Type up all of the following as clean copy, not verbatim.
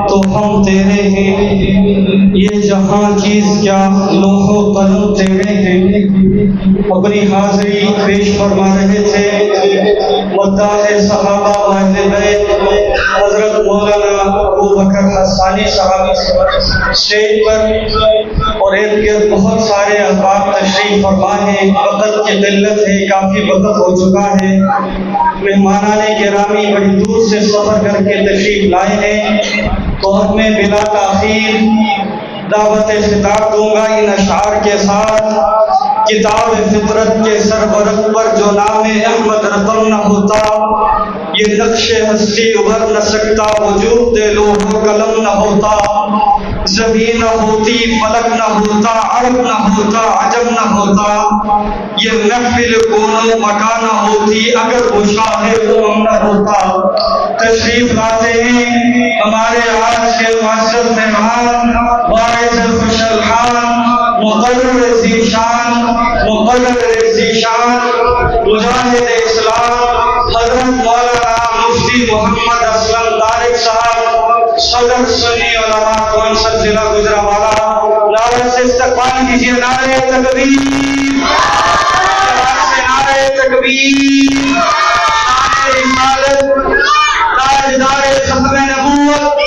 تو ہم تیرے ہیں، یہ جہاں چیز کیا لوح و قلم تیرے ہیں۔ اپنی حاضری پیش فرما رہے تھے مداح صحابہ اہل بیت حضرت مولانا ابو بکر حسانی صاحب اسٹیج پر، اور ارد گرد بہت سارے احباب تشریف فرما ہیں۔ وقت کی قلت ہے، کافی وقت ہو چکا ہے، مہمانان گرامی بڑی دور سے سفر کر کے تشریف لائے ہیں، تو اب میں بلا تاخیر دعوت خطاب دوں گا ان اشعار کے ساتھ۔ کتاب فطرت کے سرورق پر جو نام احمد رقم نہ ہوتا، یہ نقش ہستی ابھر نہ سکتا، وجود لوح و قلم نہ ہوتا، زمین نہ ہوتی، فلک نہ ہوتا، عرب نہ ہوتا، عجم نہ ہوتا، یہ محفل کونو مکان نہ ہوتی، اگر وہ شاہ وہ نہ ہوتا۔ تشریف لاتے ہیں ہمارے آج کے معزز مہمان، واعظ خوش الحال، مقرر ذیشان، مقرر ذیشان، مجاہد اسلام حضرت مولانا مفتی محمد اسلم طارق صاحب، صدر سنی علماء کونسل ضلع گجرانوالہ۔ نعرہ سے استقبال کیجیے، نعرہ تکبیر، نعرہ تکبیر، نعرہ رسالت، تاجدار ختم نبوت،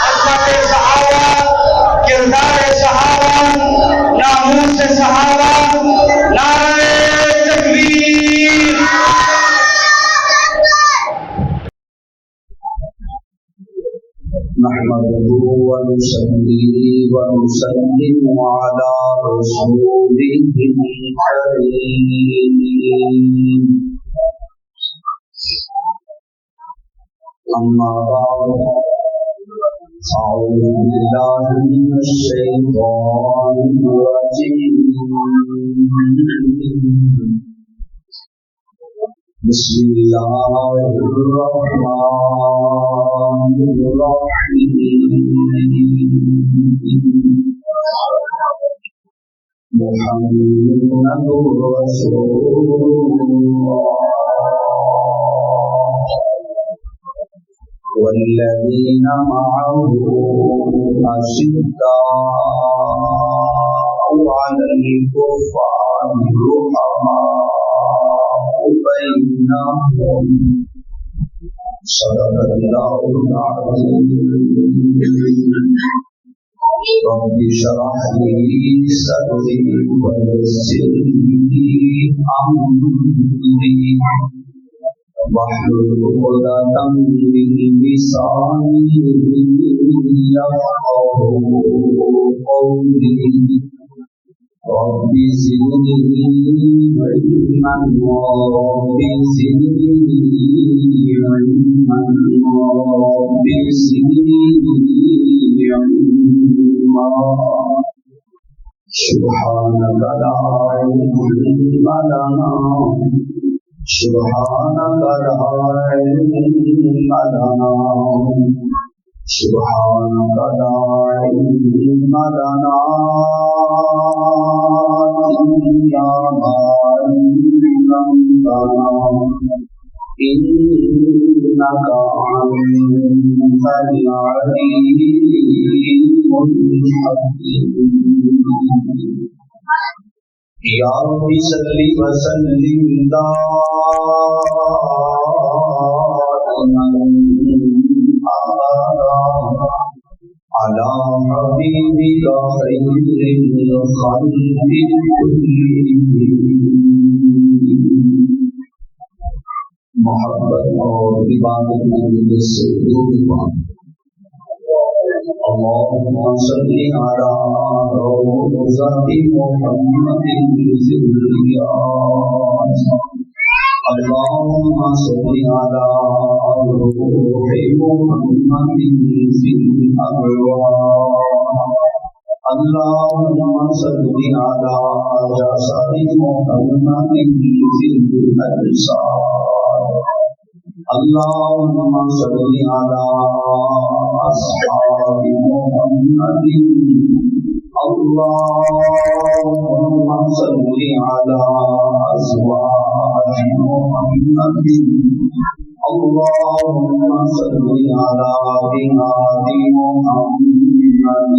عظمت صحابہ، کردار صحابہ، ناموس صحابہ، نعرہ تکبیر۔ نحمده ونصلي ونسلم على رسوله الكريم، أما بعد، أعوذ بالله من الشيطان الرجيم، بسم الله الرحمن الرحيم، محمد رسول الله والذين معه أشداء على الكفار رحماء بينهم، صدق الله العظيم۔ رب اشرح لي صدري ويسر لي أمري، واحلل عقدة من لساني يفقهوا قولي، رب زدني علما، رب زدني علما، رب زدني علما، سبحانك لا علم لنا، سبحانك لا علم لنا، سبحانك لا علم لنا إلا ما علمتنا، إنك أنت العليم الحكيم۔ یا رب صلی وسلم دائما ابدا علی حبیبک خیر الخلق کلهم۔ محبت اور عبادت کے سجود اللهم صل على روضة محمد الذريات، اللهم صل على روح محمد في الأرواح، اللهم صل على جسد محمد في الأجساد، اللهم صل على أصحاب محمد، اللهم صل على أزواج محمد، اللهم صل على بنات محمد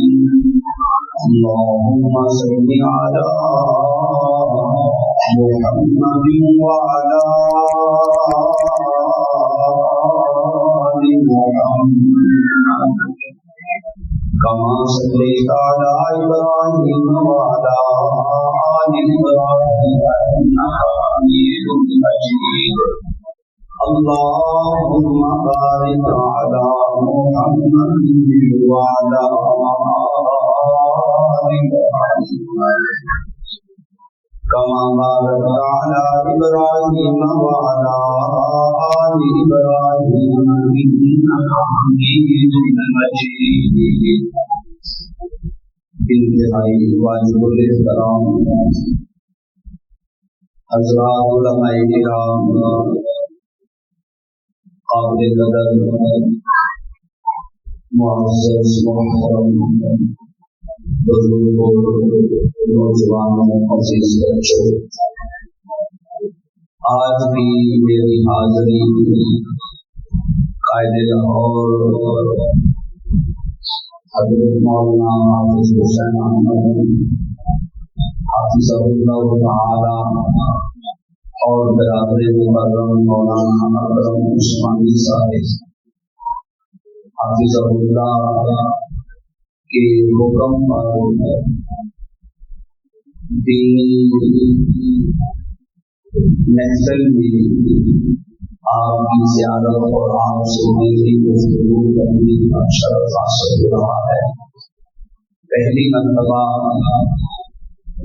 اللهم صل على محمد وعلى آل محمد كما صليت على إبراهيم وعلى آل إبراهيم إنك حميد مجيد اللهم بارك على محمد وعلى آل محمد كما باركت على إبراهيم وعلى آل إبراهيم إنك حميد مجيد. انتہائی واجب الاحترام حضرات علماء کرام، قابل قدر معزز محترم بزرگوں، نوجوانوں، عزیز بچوں، آج بھی میری حاضری قائد لاہور حضرت مولانا حافظ حسین احمد حافظہ اللہ تعالی اور برادر مکرم مولانا اکرم عثمانی صاحب حافظہ اللہ کے حکم پر دینی محفل میں آپ کی زیارت اور آپ سے میری گفتگو کرنے کا شرف حاصل ہو رہا ہے. پہلی مرتبہ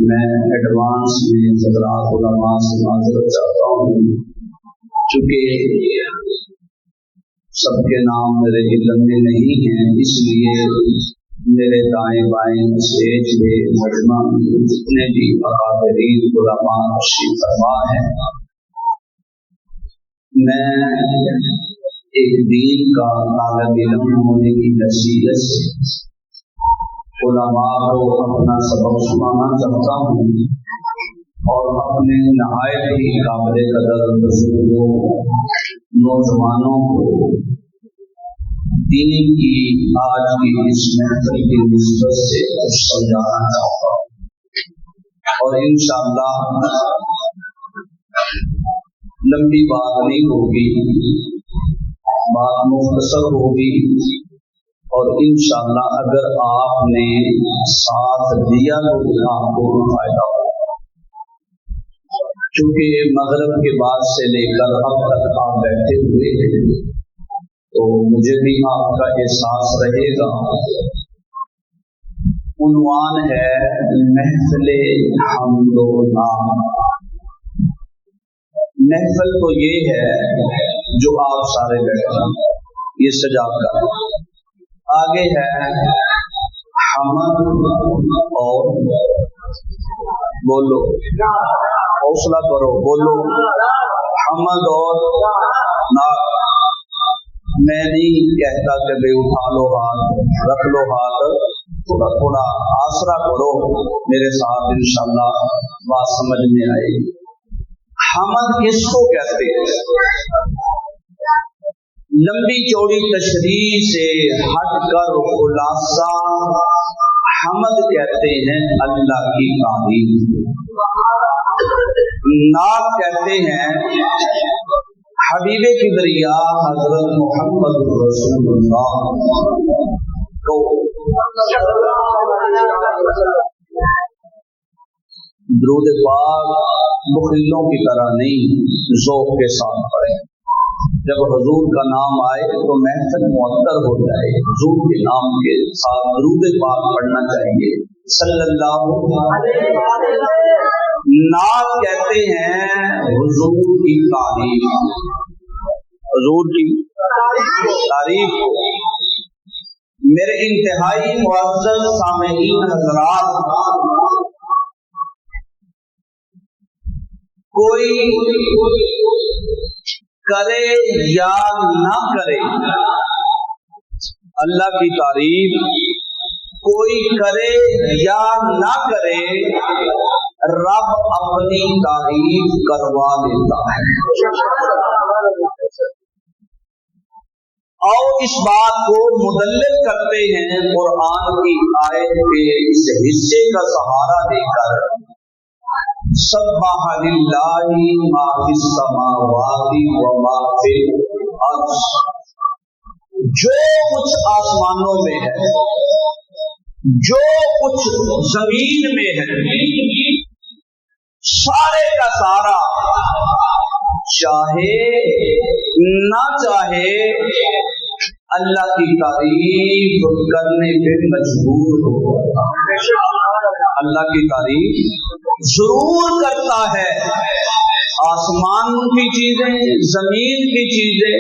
میں ایڈوانس میں حضرات علماء سے معذرت چاہتا ہوں، چونکہ سب کے نام میرے علم میں نہیں ہیں، اس لیے میرے دائیں بائیں اسٹیج پہ مجمع میں جتنے بھی اکابرین علماء تشریف فرما ہیں، میں ایک دین کا طالب علم ہونے کی حیثیت سے علماء کو اپنا سبق سنانا چاہتا ہوں اور اپنے نہایت ہی قابل قدر بزرگوں، نوجوانوں کو دین کی آج کی اس محفل کی نسبت سے کچھ سمجھانا چاہتا ہوں اور انشاءاللہ لمبی بات نہیں ہوگی، بات مختصر ہوگی اور انشاءاللہ اگر آپ نے ساتھ دیا تو آپ کو فائدہ ہوگا، چونکہ مغرب کے بعد سے لے کر اب تک آپ بیٹھے ہوئے ہیں تو مجھے بھی آپ کا احساس رہے گا. عنوان ہے محفل حمد و نام. محفل تو یہ ہے جو آپ سارے بیٹھے ہیں، یہ سجا کر آگے ہے حمد اور بولو، حوصلہ کرو، بولو حمد اور نعت. میں نہیں کہتا کہ بے اٹھا لو ہاتھ، رکھ لو ہاتھ، تھوڑا تھوڑا آسرا کرو میرے ساتھ، انشاءاللہ بات سمجھ میں آئے گی. حمد کس کو کہتے ہیں؟ لمبی چوڑی تشریح سے ہٹ کر خلاصہ حمد کہتے ہیں اللہ کی تعریف، نعت کہتے ہیں حبیب کبریا حضرت محمد رسول اللہ کو. درود پاک بخیلوں کی طرح نہیں، ذوق کے ساتھ پڑھیں. جب حضور کا نام آئے تو محفل معطر ہو جائے. حضور کے نام کے ساتھ درود پاک پڑھنا چاہیے صلی اللہ علیہ وسلم. نعت کہتے ہیں حضور کی تعریف، حضور کی تعریف کو. میرے انتہائی معزز سامعین حضرات، کوئی کرے یا نہ کرے اللہ کی تعریف، کوئی کرے یا نہ کرے رب اپنی تعریف کروا دیتا ہے. اور اس بات کو مدلل کرتے ہیں قرآن کی آیت کے اس حصے کا سہارا دے کر، سبح للہ ما فی السماوات و ما فی الارض، جو کچھ آسمانوں میں ہے، جو کچھ زمین میں ہے، سارے کا سارا چاہے نہ چاہے اللہ کی تعریف کرنے پہ مجبور ہوگا۔ اللہ کی تعریف ضرور کرتا ہے۔ آسمان کی چیزیں، زمین کی چیزیں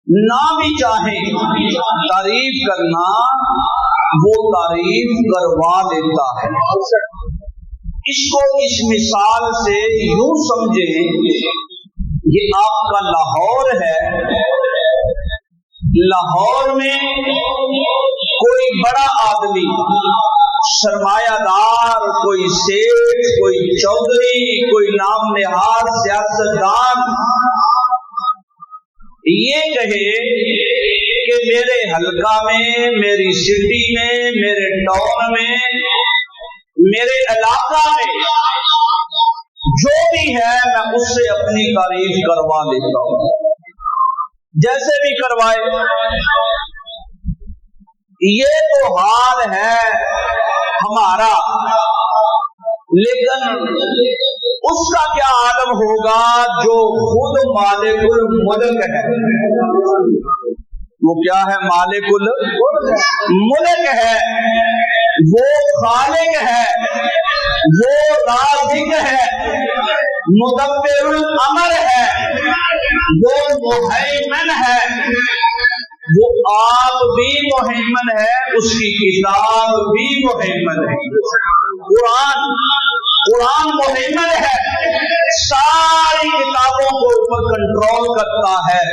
نہ بھی چاہیں تعریف کرنا، وہ تعریف کروا دیتا ہے۔ اس کو اس مثال سے یوں سمجھیں، یہ آپ کا لاہور ہے، لاہور میں کوئی بڑا آدمی، سرمایہ دار، کوئی سیٹھ، کوئی چودھری، کوئی نام نہاد سیاستدان یہ کہے کہ میرے حلقہ میں، میری سٹی میں، میرے ٹاؤن میں، میرے علاقہ میں جو بھی ہے میں اس سے اپنی تعریف کروا لیتا ہوں، جیسے بھی کروائے۔ یہ تو حال ہے ہمارا، لیکن اس کا کیا عالم ہوگا جو خود مالک الملک ہے؟ وہ کیا ہے؟ مالک الملک ہے، وہ خالق ہے، وہ رازق ہے، مدبر الامر ہے، وہ مہیمن ہے، وہ آپ بھی مہیمن ہے، اس کی کتاب بھی مہیمن ہے۔ قرآن مہیمن ہے، ساری کتابوں کو اوپر کنٹرول کرتا ہے۔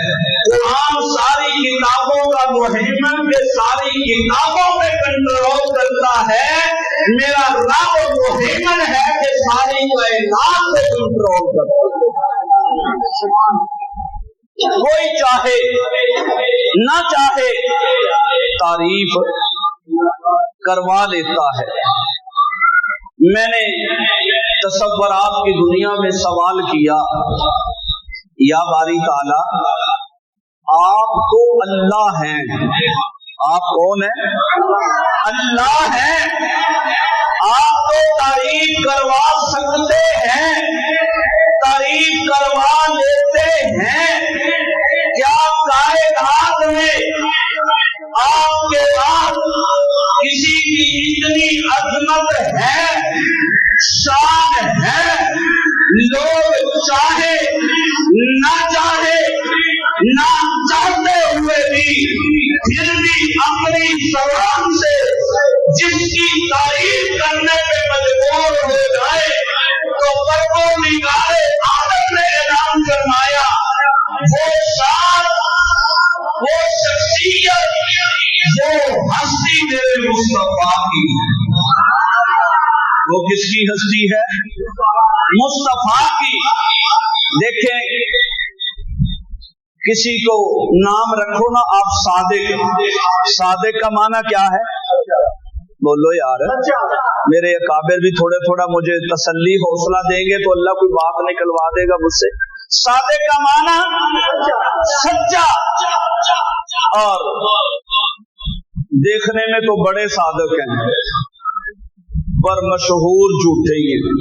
قرآن ساری کتابوں کا مہیمن کے ساری کتابوں پہ کنٹرول کرتا ہے۔ میرا رب مہیمن ہے کہ ساری کائنات پہ کنٹرول کرتا ہے۔ کوئی چاہے نہ چاہے تعریف کروا لیتا ہے۔ میں نے تصورات کی دنیا میں سوال کیا، یا باری تعالی آپ تو اللہ ہیں، آپ کون ہیں؟ اللہ ہیں، آپ تو تعریف کروا سکتے ہیں، تعریف کروا لیتے ہیں، کیا کائنات میں آپ کے بعد کسی کی اتنی عظمت ہے، شان ہے، لوگ چاہے نہ چاہے، نہ چاہتے ہوئے بھی پھر بھی اپنی زبان سے جس کی تعریف کرنے پہ مجبور ہو جائے تو پروردگار عالم نے اعلان فرمایا، وہ شان، وہ شخصیت، وہ ہستی میرے مصطفیٰ کی۔ وہ کس کی ہستی ہے؟ مصطفیٰ کی۔ دیکھیں، کسی کو نام رکھو نا آپ صادق، صادق کا معنی کیا ہے؟ بولو یار، میرے اکابر بھی تھوڑا تھوڑا مجھے تسلی حوصلہ دیں گے تو اللہ کوئی بات نکلوا دے گا مجھ سے۔ صادق کا معنی سچا، اور دیکھنے میں تو بڑے صادق ہیں پر مشہور جھوٹے ہی ہیں۔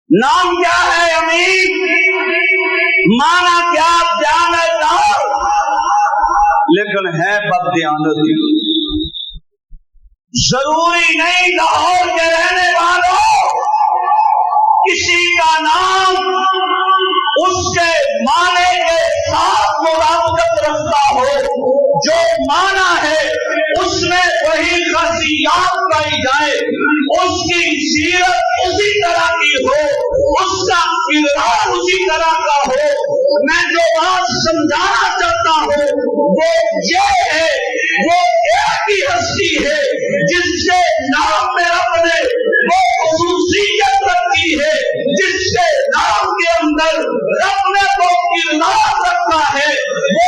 نام کیا ہے امین، مانا کیا دیانتدار، لیکن ہے بددیانتی۔ ضروری نہیں لاہور کے رہنے والوں کسی کا نام اس کے معنی کے ساتھ مطابقت رکھتا ہو، جو معنی ہے اس میں وہی خاصیات پائی جائے، اس کی سیرت اسی طرح کی ہو، اس کا کردار اسی طرح کا ہو۔ میں جو بات سمجھانا چاہتا ہوں وہ یہ ہے، وہ ایک ہی ہستی ہے جس کے نام میں رب نے وہ خصوصیت رکھی ہے، جس کے نام کے اندر رب نے وہ کردار رکھا ہے، وہ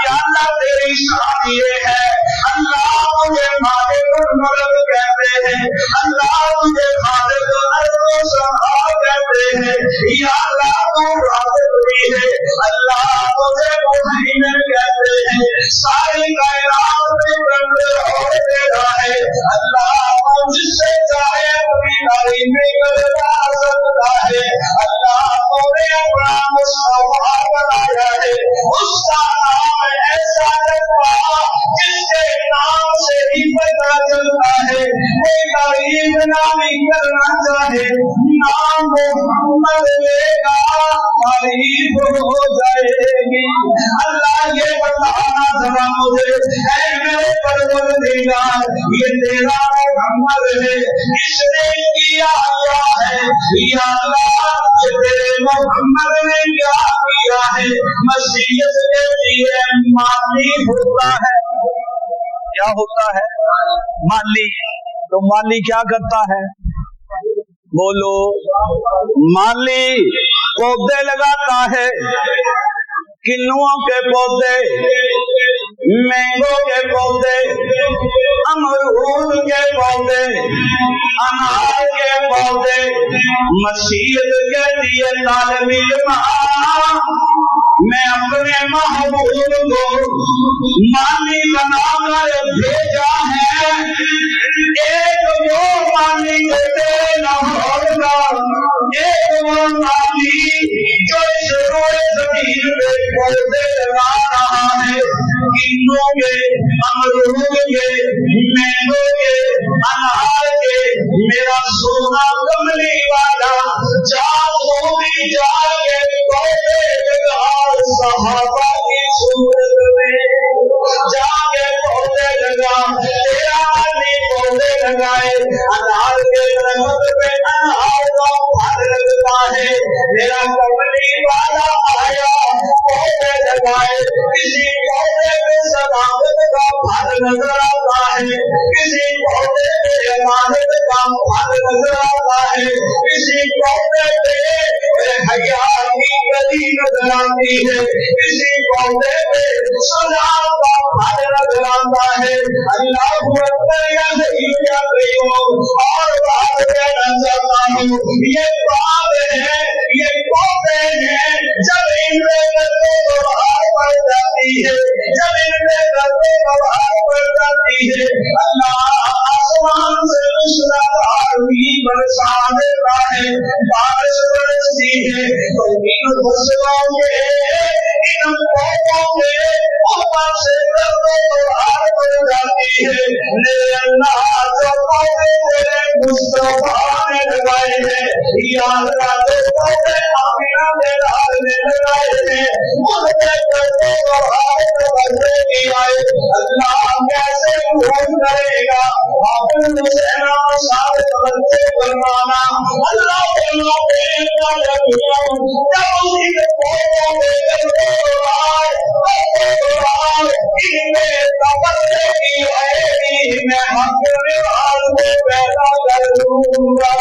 یا اللہ تیری شان یہ ہے، اللہ تجھے مالک الملک کہتے ہیں، اللہ تجھے خالق ارض و سما کہتے ہیں، یا اللہ تو رازق بھی ہے، اللہ تجھے مہیمن کہتے ہیں، ساری کائنات میں بندر ہو تیرا ہے، اللہ تو جس سے چاہے اپنی تعلیم کروا سکتا ہے، اللہ تو نے اپنا مصطفیٰ بنایا ہے، اس کا نام ایسا رکھا جس کے نام سے ہی پتا چلتا ہے، کوئی تعریف نامی کرنا چاہے نام محمد لے گا تعریف ہو جائے گی۔ اللہ یہ بتانا ذرا مجھے، اے میرے پروردگار، یہ تیرا محمد ہے، اس نے کیا کیا ہے؟ یا اللہ یہ تیرے محمد نے کیا کیا ہے؟ مسیحیت کے لیے مالی ہوتا ہے، کیا ہوتا ہے؟ مالی۔ تو مالی کیا کرتا ہے؟ بولو، مالی پودے لگاتا ہے، کنوؤں کے پودے، مینگو کے پودے، امرود کے پودے، انار کے پودے۔ مسیحیت کہتی ہے طالب علم میں اپنے محبوب کو مانی بنا کر بھیجا ہے، ایک وہ مانی جو تیرے لاہور کا، ایک وہ مانی جو اس روئے زمین پہ پودے لگا رہا ہے، کنوں کے، امرود کے، مینگو کے، انار کے، میرا سونا کملی والا جا تو بھی جا کے پودے لگا، صحابہ کی صورت میں جا کے پودے لگا، تیرا علی پودے لگائے، انار کے درخت پہ انار کا پھل لگتا ہے، میرا کملی والا آیا پودے لگائے، کسی پودے پہ صداقت کا پھل نظر آتا ہے، کسی پودے پہ امانت کا پھل نظر آتا ہے، کسی پودے پہ حیا کی کلی نظر آتی ہے، کسی پودے پہ سزا کا پھل نظر آتا ہے۔ اللہ اکبر یا حی یا قیوم۔ اور بات کہنا چاہتا ہوں، یہ بات ہے، یہ پودے ہیں، جب ان میں بہار پڑ جاتی ہے، جب ان میں بہار پڑ جاتی ہے، اللہ آسمان سے مشرقات بھی برسا دیتا ہے، بارش برستی ہے، تو ان فصلوں کے، ان پودوں کے اوپر سے بہار پڑ جاتی ہے۔ میرے اللہ جو پودے تیرے مصطفیٰ نے لگائے ہیں، یا اللہ جو پودے آمینہ کے لال نے لگائے ہیں، ان پہ بہار بڑھنے کی آئے، اللہ کیسے بھول کرے گا؟ حافظ حسین صاحب بچے فرمانا، اللہ بولو پیرا لگیوں، جب ان پودوں میں ان میں تبرے کی آئے گی، میں حق نوال کو پیدا کر دوں گا،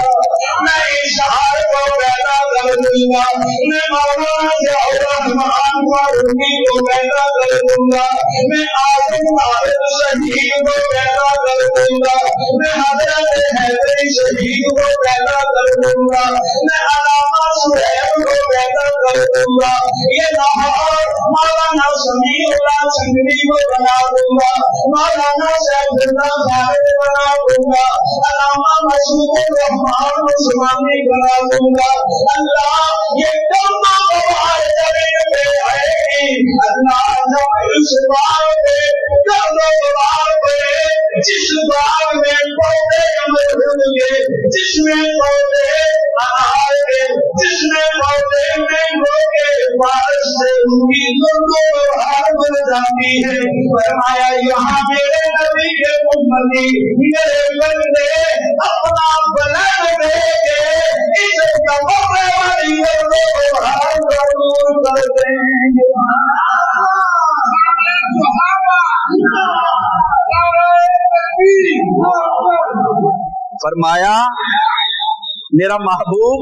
میں اشار کو پیدا کر دوں گا، میں مولانا ضیاء الرحمن فاروقی کو پیدا کر دوں گا، میں عاصم طارق شہید کو پیدا کر دوں گا، میں حضرت حیدری شہید کو پیدا کر دوں گا، میں علامہ سہیل کو پیدا کر دوں گا، یہ لاہور مولانا سمیع اللہ سنگری کو بنا دوں گا، مولانا سیف اللہ خالد بنا دوں گا، علامہ مسعود الرحمان عثمانی بنا دوں گا۔ اللہ یہ کلمہ بہار زمین پہ آئے گی، اللہ جب اس باغ پہ کلمہ بہار پہ، جس باغ میں پودے امرود کے، جس میں پودے انار کے، جس میں پودے مینگو کے، بارش سے ان کی بہار بن جاتی ہے۔ فرمایا یہاں میرے نبی کے امتی، میرے بندے اپنا بلند دے کے اس تمام والی بہار ضرور کر دیں گے۔ فرمایا میرا محبوب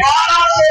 1200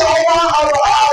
14,000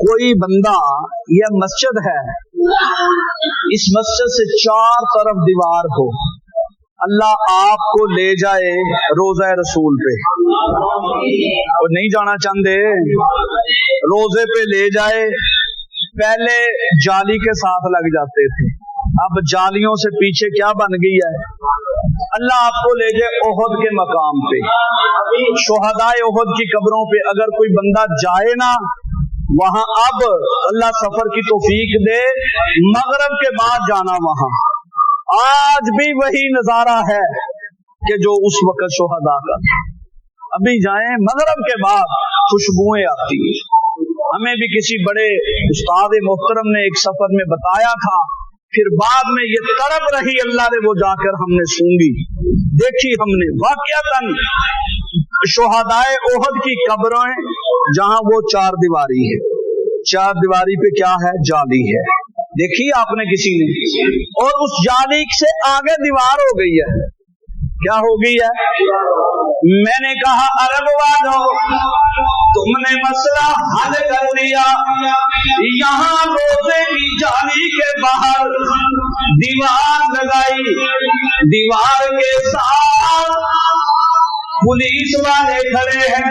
کوئی بندہ، یہ مسجد ہے، اس مسجد سے چار طرف دیوار ہو، اللہ آپ کو لے جائے روضہ رسول پہ، اور نہیں جانا چاہتے، روزے پہ لے جائے، پہلے جالی کے ساتھ لگ جاتے تھے، اب جالیوں سے پیچھے کیا بن گئی ہے، اللہ آپ کو لے جائے احد کے مقام پہ، شہدائے احد کی قبروں پہ، اگر کوئی بندہ جائے نا وہاں، اب اللہ سفر کی توفیق دے، مغرب کے بعد جانا وہاں، آج بھی وہی نظارہ ہے کہ جو اس وقت شہداء کا، ابھی جائیں مغرب کے بعد خوشبوئیں آتی ہیں۔ ہمیں بھی کسی بڑے استاد محترم نے ایک سفر میں بتایا تھا، پھر بعد میں یہ تڑپ رہی اللہ نے وہ جا کر ہم نے سونگی، دیکھی ہم نے واقعتاً شہدائے احد کی قبریں جہاں وہ چار دیواری ہے، چار دیواری پہ کیا ہے، جالی ہے، دیکھی آپ نے کسی نے، اور اس جالی سے آگے دیوار ہو گئی ہے، کیا ہو گئی ہے، میں نے کہا عرب والوں تم نے مسئلہ حل کر دیا، یہاں روزے کی جالی کے باہر دیوار لگائی، دیوار کے ساتھ پولیس والے کھڑے ہیں،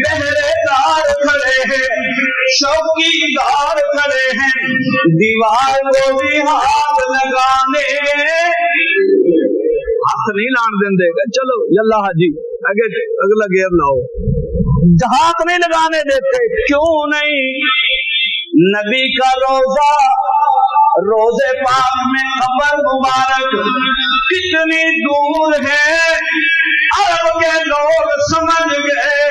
پہرے دار کھڑے ہیں، چوکی دار کھڑے ہیں، دیوار کو بھی ہاتھ لگانے، ہاتھ نہیں لان دیں دے گا، چلو یلا حاجی اگلا گیئر لاؤ، ہاتھ نہیں لگانے دیتے، کیوں نہیں؟ نبی کا روزہ، روزے پاک میں قبر مبارک کتنی دور ہے، عرب کے لوگ سمجھ گئے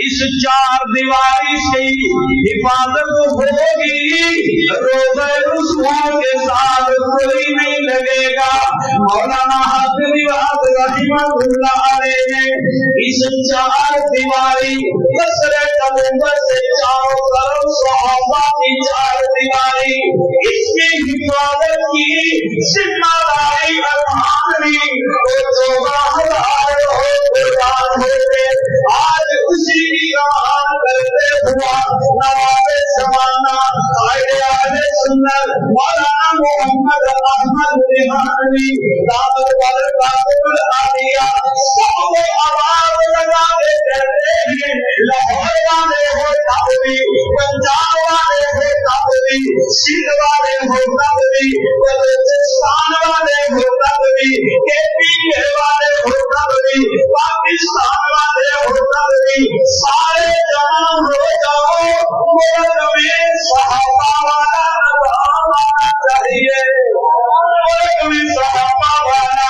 اس چار دیواری سے حفاظت ہوگی، روزہ رسول کے ساتھ کوئی نہیں لگے گا۔ مولانا حافظ رحمہ اللہ علیہ نے اس چار دیواری مسئلے تبوک سے چاروں طرف صحابہ کی چار دیواری، اس کی حفاظت کی ذمہ داری ارمانی تو آج اسی کی رہا کرتے ہوا نواب زمانہ قائد سنت مولانا محمد احمد ریحانی دعوت برکاتہ العالیہ سب کو آواز لگاتے کہتے ہیں، لاہور والے ہو تبری، پنجاب والے ہو تبری، سندھ والے ہو تبری، بلوچستان والے ہو تبری، کے پی کے والے ہو تبری، پاکستان والے ہو تبری، سارے جہاں ہو جاؤ، ملک میں صحابہ والا نظام آنا چاہیے، ملک میں صحابہ والا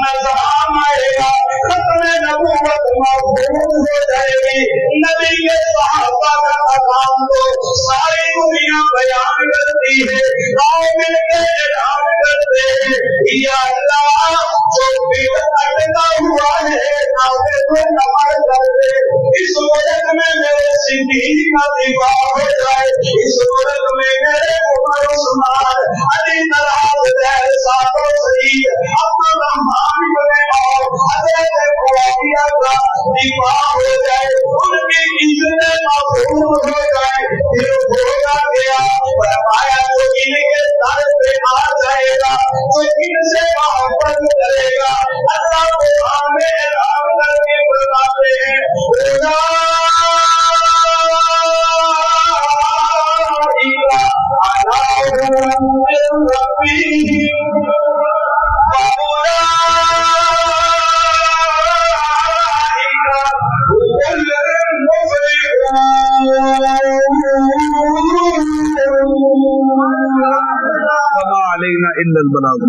نظام آئے گا، ختم نبوت محفوظ ہو جائے گی، نبی کے صحابہ کا مقام تو ساری دنیا بیان کرتی ہے، آؤ مل کے اعلان کرتے ہیں، یا اللہ جو بھی اٹکا ہوا ہے آگے کو کمر کر دے، اس ملک میں میرے صدیق کا دفاع ہو جائے، اس ملک میں میرے عمر عثمان علی طلحہ زبیر ساتھ و سعید عبد الرحمان بن عوف حضرت معاویہ کا دفاع ہو جائے، ان کی عزت محفوظ ہو جائے، پھر ہوگا کیا؟ فرمایا جو ان کے در پہ آ جائے گا، جو ان سے محبت کرے گا، اللہ قرآن میں اعلان کر کے فرماتے ہیں وما علینا الا البلاغ۔